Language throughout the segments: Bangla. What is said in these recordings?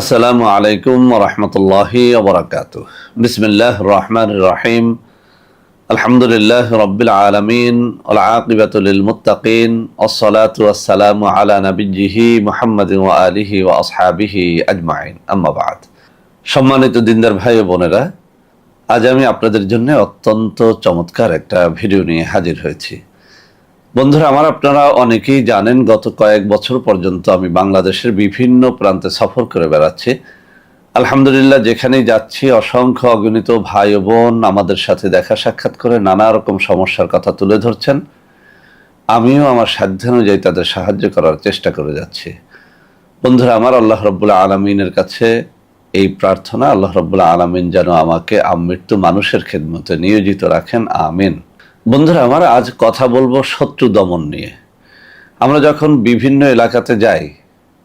আসসালামু আলাইকুম রহমতুল্লাহি ওবরাকাতুহ। বিসমিল্লাহ রহমান রহিম। আলহামদুলিল্লাহ রব্বিল আলামিন ওয়াল আকিবাতু লিল মুত্তাকিন ওয়াসসালাতু ওয়াসসালামু আলা নাবিয়্যিহি মুহাম্মাদিন ওয়া আলিহি ওয়া আসহাবিহি আজমাইন, আম্মা বাদ। সম্মানিত দিনদার ভাই ও বোনেরা, আজ আমি আপনাদের জন্য অত্যন্ত চমৎকার একটা ভিডিও নিয়ে হাজির হয়েছি। বন্ধুরা আমার, আপনারা অনেকেই জানেন গত কয়েক বছর পর্যন্ত আমি বাংলাদেশের বিভিন্ন প্রান্তে সফর করে বেড়াচ্ছি। আলহামদুলিল্লাহ, যেখানেই যাচ্ছি অসংখ্য অগণিত ভাই ও বোন আমাদের সাথে দেখা সাক্ষাৎ করে নানা রকম সমস্যার কথা তুলে ধরছেন। আমিও আমার সাধ্যানুযায়ী তাদের সাহায্য করার চেষ্টা করে যাচ্ছি। বন্ধুরা আমার, আল্লাহ রাব্বুল আলামিনের কাছে এই প্রার্থনা, আল্লাহ রাব্বুল আলামিন যেন আমাকে আমৃত্যু মানুষের খেদমতে নিয়োজিত রাখেন, আমিন। বন্ধুরা আমার, আজ কথা বলবো শত্রু দমন নিয়ে। আমরা যখন বিভিন্ন এলাকাতে যাই,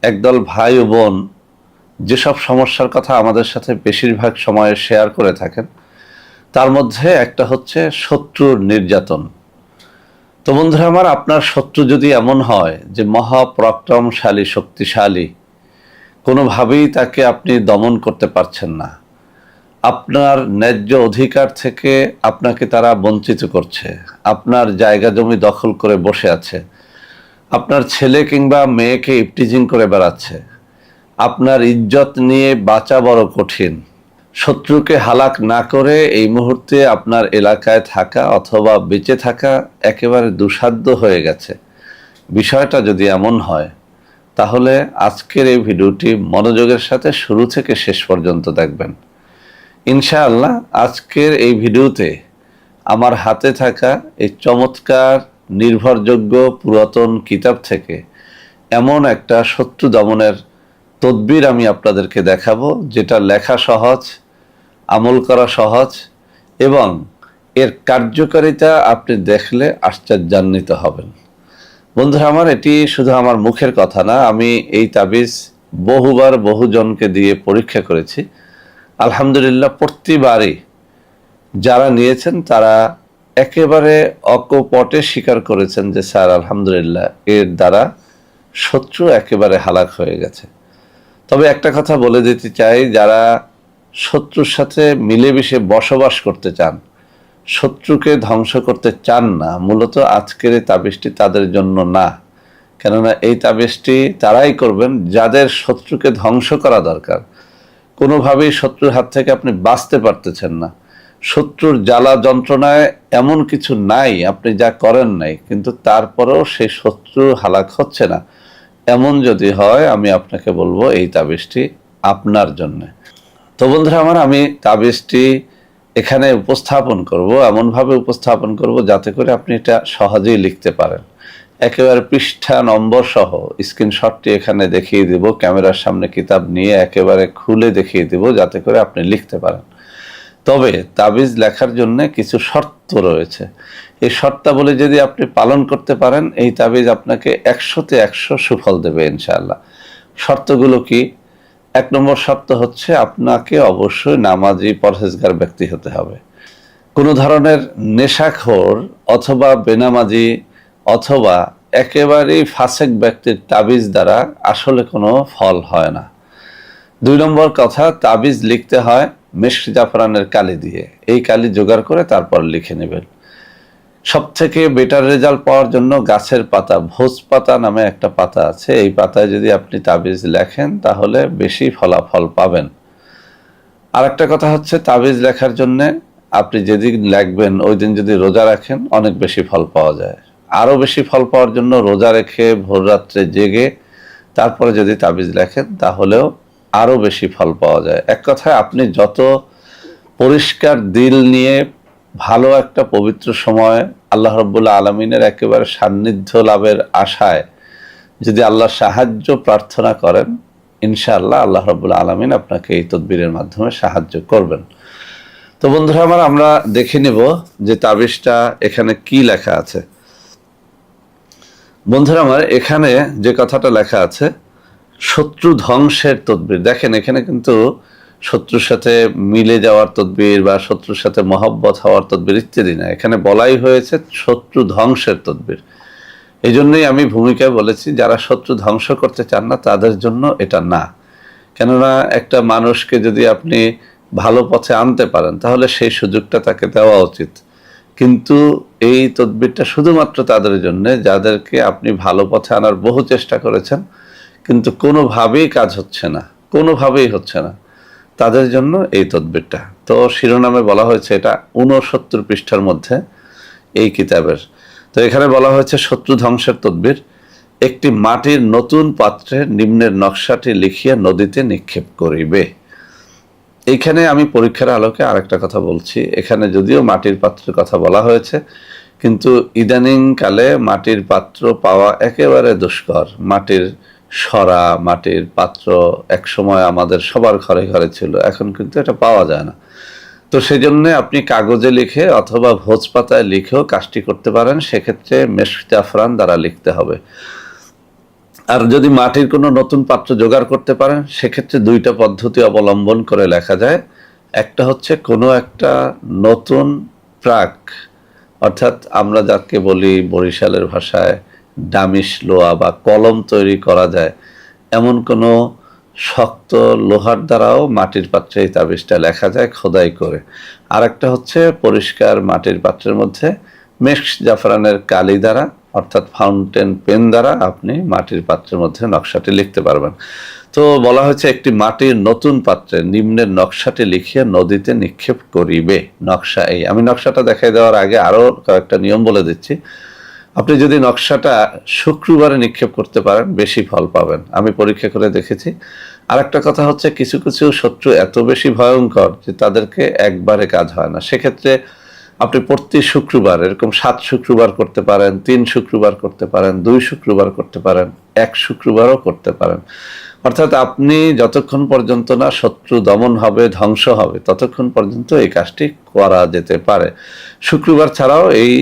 একদল ভাই ও বোন যেসব সমস্যার কথা আমাদের সাথে বেশিরভাগ সময়ে শেয়ার করে থাকেন, তার মধ্যে একটা হচ্ছে শত্রুর নির্যাতন। তো বন্ধুরা আমার, আপনার শত্রু যদি এমন হয় যে মহাপরাক্রমশালী, শক্তিশালী, কোনোভাবেই তাকে আপনি দমন করতে পারছেন না, আপনার ন্যায্য অধিকার থেকে আপনাকে তারা বঞ্চিত করছে, আপনার জায়গা জমি দখল করে বসে আছে, আপনার ছেলে কিংবা মেয়েকে ইপটিজিং করে বেড়াচ্ছে, আপনার ইজ্জত নিয়ে বাঁচা বড় কঠিন, শত্রুকে হালাক না করে এই মুহূর্তে আপনার এলাকায় থাকা অথবা বেঁচে থাকা একেবারে দুঃসাধ্য হয়ে গেছে, বিষয়টা যদি এমন হয়, তাহলে আজকের এই ভিডিওটি মনোযোগের সাথে শুরু থেকে শেষ পর্যন্ত দেখবেন। ইনশাআল্লাহ আজকের এই ভিডিওতে আমার হাতে থাকা এই চমৎকার নির্ভরযোগ্য পুরাতন কিতাব থেকে এমন একটা শত্রু দমনের তদবির আমি আপনাদেরকে দেখাবো, যেটা লেখা সহজ, আমল করা সহজ এবং এর কার্যকারিতা আপনি দেখলে আশ্চর্যান্বিত হবেন। বন্ধুরা আমার, এটি শুধু আমার মুখের কথা না, আমি এই তাবিজ বহুবার বহুজনকে দিয়ে পরীক্ষা করেছি। আলহামদুলিল্লাহ, প্রতিবারই যারা নিয়েছেন তারা একেবারে অকপটে স্বীকার করেছেন যে স্যার আলহামদুলিল্লাহ এর দ্বারা শত্রু একেবারে হালাক হয়ে গেছে। তবে একটা কথা বলে দিতে চাই, যারা শত্রুর সাথে মিলেমিশে বসবাস করতে চান, শত্রুকে ধ্বংস করতে চান না, মূলত আজকের এই তাবিজটি তাদের জন্য না। কেননা এই তাবিজটি তারাই করবেন যাদের শত্রুকে ধ্বংস করা দরকার। কোনোভাবেই শত্রুর হাত থেকে আপনি বাঁচতে পারতেছেন না, শত্রুর জ্বালা যন্ত্রণায় এমন কিছু নাই আপনি যা করেন নাই, কিন্তু তারপরেও সেই শত্রু হালাক হচ্ছে না, এমন যদি হয় আমি আপনাকে বলবো এই তাবিজটি আপনার জন্য। তো বন্ধুরা আমার, আমি তাবিজটি এখানে উপস্থাপন করব, এমনভাবে উপস্থাপন করব যাতে করে আপনি এটা সহজেই লিখতে পারেন। একেবারে পৃষ্ঠা নম্বর সহ স্ক্রিনশটটি এখানে দেখিয়ে দিব, ক্যামেরার সামনে কিতাব নিয়ে একেবারে খুলে দেখিয়ে দিব যাতে করে আপনি লিখতে পারেন। তবে তাবিজ লেখার জন্য কিছু শর্ত রয়েছে। এই শর্তাবলী যদি আপনি পালন করতে পারেন, এই তাবিজ আপনাকে 100তে 100 সুফল দেবে ইনশাআল্লাহ। শর্তগুলো কি? 1 নম্বর শর্ত হচ্ছে আপনাকে অবশ্যই নামাজি পরহেজগার ব্যক্তি হতে হবে। কোনো ধরনের নেশাখোর অথবা বেনামাজি অথবা একেবারেই ফাসেক ব্যক্তির তাবিজ দ্বারা আসলে কোনো ফল হয় না। 2 নম্বর কথা, তাবিজ লিখতে হয় মিশক জাফরানের কালি দিয়ে। এই কালি জোগাড় করে তারপর লিখে নেবেন। সবথেকে বেটার রেজাল্ট পাওয়ার জন্য গাছের পাতা, ভোজ পাতা নামে একটা পাতা আছে, এই পাতায় যদি আপনি তাবিজ লেখেন তাহলে বেশি ফলাফল পাবেন। আর একটা কথা হচ্ছে, তাবিজ লেখার জন্য আপনি যেদিন লিখবেন ওই দিন যদি রোজা রাখেন অনেক বেশি ফল পাওয়া যায়। আরও বেশি ফল পাওয়ার জন্য রোজা রেখে ভোর রাত্রে জেগে তারপরে যদি তাবিজ লেখেন তাহলেও আরও বেশি ফল পাওয়া যায়। এক কথায় আপনি যত পরিষ্কার দিল নিয়ে ভালো একটা পবিত্র সময় আল্লাহ রাব্বুল আলামিনের একেবারে সান্নিধ্য লাভের আশায় যদি আল্লাহর সাহায্য প্রার্থনা করেন, ইনশাআল্লাহ আল্লাহ রাব্বুল আলামিন আপনাকে এই তদবিরের মাধ্যমে সাহায্য করবেন। তো বন্ধুরা আমার, আমরা দেখে নেব যে তাবিজটা এখানে কি লেখা আছে। বন্ধুরা আমার, এখানে যে কথাটা লেখা আছে শত্রু ধ্বংসের তদবির, দেখেন এখানে কিন্তু শত্রুর সাথে মিলে যাওয়ার তদবির বা শত্রুর সাথে মহব্বত হওয়ার তদবির ইত্যাদি না, এখানে বলাই হয়েছে শত্রু ধ্বংসের তদবির। এই জন্যই আমি ভূমিকায় বলেছি যারা শত্রু ধ্বংস করতে চান না তাদের জন্য এটা না। কেননা একটা মানুষকে যদি আপনি ভালো পথে আনতে পারেন তাহলে সেই সুযোগটা তাকে দেওয়া উচিত। কিন্তু এই তদবিরটা শুধুমাত্র তাদের জন্য যাদেরকে আপনি ভালো পথে আনার বহু চেষ্টা করেছেন, কিন্তু কোনোভাবেই কাজ হচ্ছে না, কোনোভাবেই হচ্ছে না, তাদের জন্য এই তদবিরটা। তো শিরোনামে বলা হয়েছে এটা 69 পৃষ্ঠার মধ্যে এই কিতাবের। তো এখানে বলা হয়েছে শত্রু ধ্বংসের তদবির। একটি মাটির নতুন পাত্রে নিম্নের নকশাটি লিখিয়া নদীতে নিক্ষেপ করিবে। এইখানে আমি পরীক্ষার আলোকে আরেকটা কথা বলছি। এখানে যদিও মাটির পাত্রের কথা বলা হয়েছে, কিন্তু ইদানিং কালে মাটির পাত্র পাওয়া একেবারে দুষ্কর। মাটির সরা, মাটির পাত্র একসময় আমাদের সবার ঘরে ঘরে ছিল, এখন কিন্তু এটা পাওয়া যায় না। তো সেই জন্য আপনি কাগজে লিখে অথবা ভোজ পাতায় লিখেও কাজটি করতে পারেন। সেক্ষেত্রে মেশক জাফরান দ্বারা লিখতে হবে। আর যদি মাটির কোনো নতুন পাত্র জোগাড় করতে পারেন, সেক্ষেত্রে দুইটা পদ্ধতি অবলম্বন করে লেখা যায়। একটা হচ্ছে কোনো একটা নতুন প্রাক, অর্থাৎ আমরা যাকে বলি বরিশালের ভাষায় ডামিস লোহা বা কলম তৈরি করা যায়, এমন কোনো শক্ত লোহার দ্বারাও মাটির পাত্রে এই তাবিজটা লেখা যায় খোদাই করে। আর একটা হচ্ছে পরিষ্কার মাটির পাত্রের মধ্যে মেশক জাফরানের কালি দ্বারা, অর্থাৎ ফাউন্টেন পেন দ্বারা আপনি মাটির পাত্রের মধ্যে নকশাটি লিখতে পারবেন। তো বলা হয়েছে একটি মাটির নতুন পাত্রে নিম্নের নকশাটি লিখিয়ে নদীতে নিক্ষেপ করিবে। নকশা এই, আমি নকশাটা দেখাই দেওয়ার আগে আরও কয়েকটা নিয়ম বলে দিচ্ছি। আপনি যদি নকশাটা শুক্রবারে নিক্ষেপ করতে পারেন বেশি ফল পাবেন, আমি পরীক্ষা করে দেখেছি। আর একটা কথা হচ্ছে কিছু কিছু শত্রু এত বেশি ভয়ঙ্কর যে তাদেরকে একবারে কাজ হয় না। সেক্ষেত্রে আপনি প্রতি শুক্রবার এরকম 7 শুক্রবার করতে পারেন, 3 শুক্রবার করতে পারেন, 2 শুক্রবার করতে পারেন, 1 শুক্রবারও করতে পারেন। অর্থাৎ আপনি যতক্ষণ পর্যন্ত না শত্রু দমন হবে, ধ্বংস হবে, ততক্ষণ পর্যন্ত এই কাজটি করা যেতে পারে। শুক্রবার ছাড়াও এই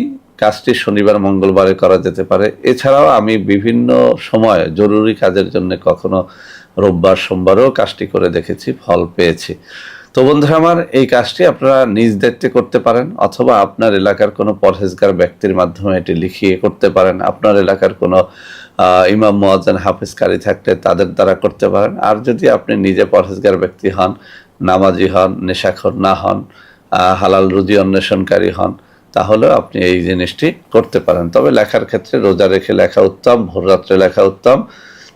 কাজটি শনিবার মঙ্গলবারে করা যেতে পারে। এছাড়াও আমি বিভিন্ন সময় জরুরি কাজের জন্য কখনো রোববার সোমবারেও কাজটি করে দেখেছি, ফল পেয়েছি। তো বন্ধুরা আমার, এই কাজটি আপনারা নিজ দায়িত্বে করতে পারেন, অথবা আপনার এলাকার কোনো পরহেজগার ব্যক্তির মাধ্যমে এটি লিখিয়ে করতে পারেন। আপনার এলাকার কোনো ইমাম মুয়াজ্জিন হাফেজ কারি থাকলে তাদের দ্বারা করতে পারেন। আর যদি আপনি নিজে পরহেজগার ব্যক্তি হন, নামাজি হন, নেশাখোর না হন, হালাল রুজি অন্বেষণকারী হন, তাহলেও আপনি এই জিনিসটি করতে পারেন। তবে লেখার ক্ষেত্রে রোজা রেখে লেখা উত্তম, ভোররাত্রে লেখা উত্তম,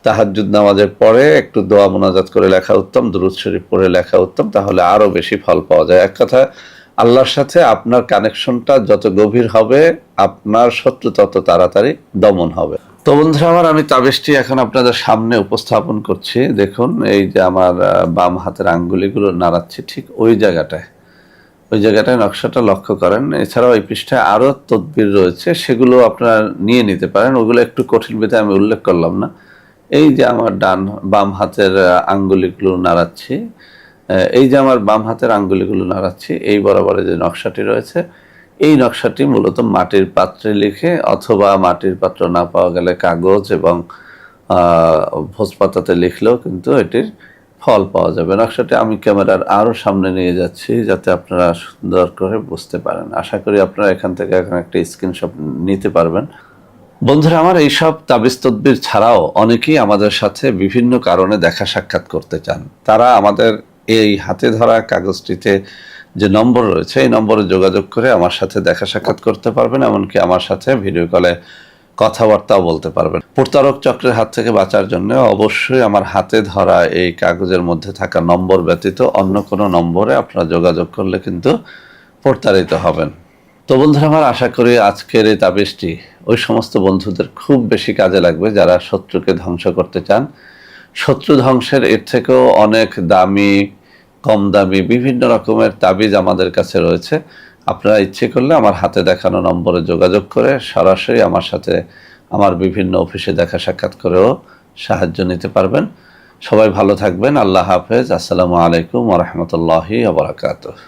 তাহাজ্জুদ নামাজের পরে একটু দোয়া মোনাজাত করে লেখা উত্তম, দুরূদ শরীফ পড়ে লেখা উত্তম, তাহলে আরও বেশি ফল পাওয়া যায়। এক কথা, আল্লাহর সাথে আপনার কানেকশনটা যত গভীর হবে, আপনার শত্রু তত তাড়াতাড়ি দমন হবে। তো বন্ধুরা আমার, আমি তাবিজটি এখন আপনাদের সামনে উপস্থাপন করছি। দেখুন, এই যে আমার বাম হাতের আঙ্গুলিগুলো নাড়াচ্ছি, ঠিক ওই জায়গাটায় নকশাটা লক্ষ্য করেন। এছাড়াও এই পৃষ্ঠায় আরও তদবির রয়েছে, সেগুলো আপনারা নিয়ে নিতে পারেন। ওগুলো একটু কঠিন বিধায় আমি উল্লেখ করলাম না। এই যে আমার বাম হাতের আঙ্গুলিগুলো নাড়াচ্ছি, এই বরাবরে যে নকশাটি রয়েছে, এই নকশাটি মূলত মাটির পাত্রে লিখে, অথবা মাটির পাত্র না পাওয়া গেলে কাগজ এবং ভোজপাতাতে লিখলেও কিন্তু এটির ফল পাওয়া যাবে। নকশাটি আমি ক্যামেরার আরও সামনে নিয়ে যাচ্ছি যাতে আপনারা সুন্দর করে বুঝতে পারেন। আশা করি আপনারা এখান থেকে এখন একটা স্ক্রিনশট নিতে পারবেন। বন্ধুরা আমার, এইসব তাবিজ তদবির ছাড়াও অনেকেই আমাদের সাথে বিভিন্ন কারণে দেখা সাক্ষাৎ করতে চান। তারা আমাদের এই হাতে ধরা কাগজটিতে যে নম্বর রয়েছে, এই নম্বরে যোগাযোগ করে আমার সাথে দেখা সাক্ষাৎ করতে পারবেন, এমনকি আমার সাথে ভিডিও কলে কথাবার্তাও বলতে পারবেন। প্রতারক চক্রের হাত থেকে বাঁচার জন্য অবশ্যই আমার হাতে ধরা এই কাগজের মধ্যে থাকা নম্বর ব্যতীত অন্য কোনো নম্বরে আপনারা যোগাযোগ করলে কিন্তু প্রতারিত হবেন। তো বন্ধুরা আমার, আশা করি আজকের এই তাবিজটি ওই সমস্ত বন্ধুদের খুব বেশি কাজে লাগবে যারা শত্রুকে ধ্বংস করতে চান। শত্রু ধ্বংসের এর থেকেও অনেক দামি, কম দামি বিভিন্ন রকমের তাবিজ আমাদের কাছে রয়েছে। আপনারা ইচ্ছে করলে আমার হাতে দেখানো নম্বরে যোগাযোগ করে সরাসরি আমার সাথে আমার বিভিন্ন অফিসে দেখা সাক্ষাৎ করেও সাহায্য নিতে পারবেন। সবাই ভালো থাকবেন। আল্লাহ হাফেজ। আসসালামু আলাইকুম ওয়া রাহমাতুল্লাহি ওয়া বারাকাতুহু।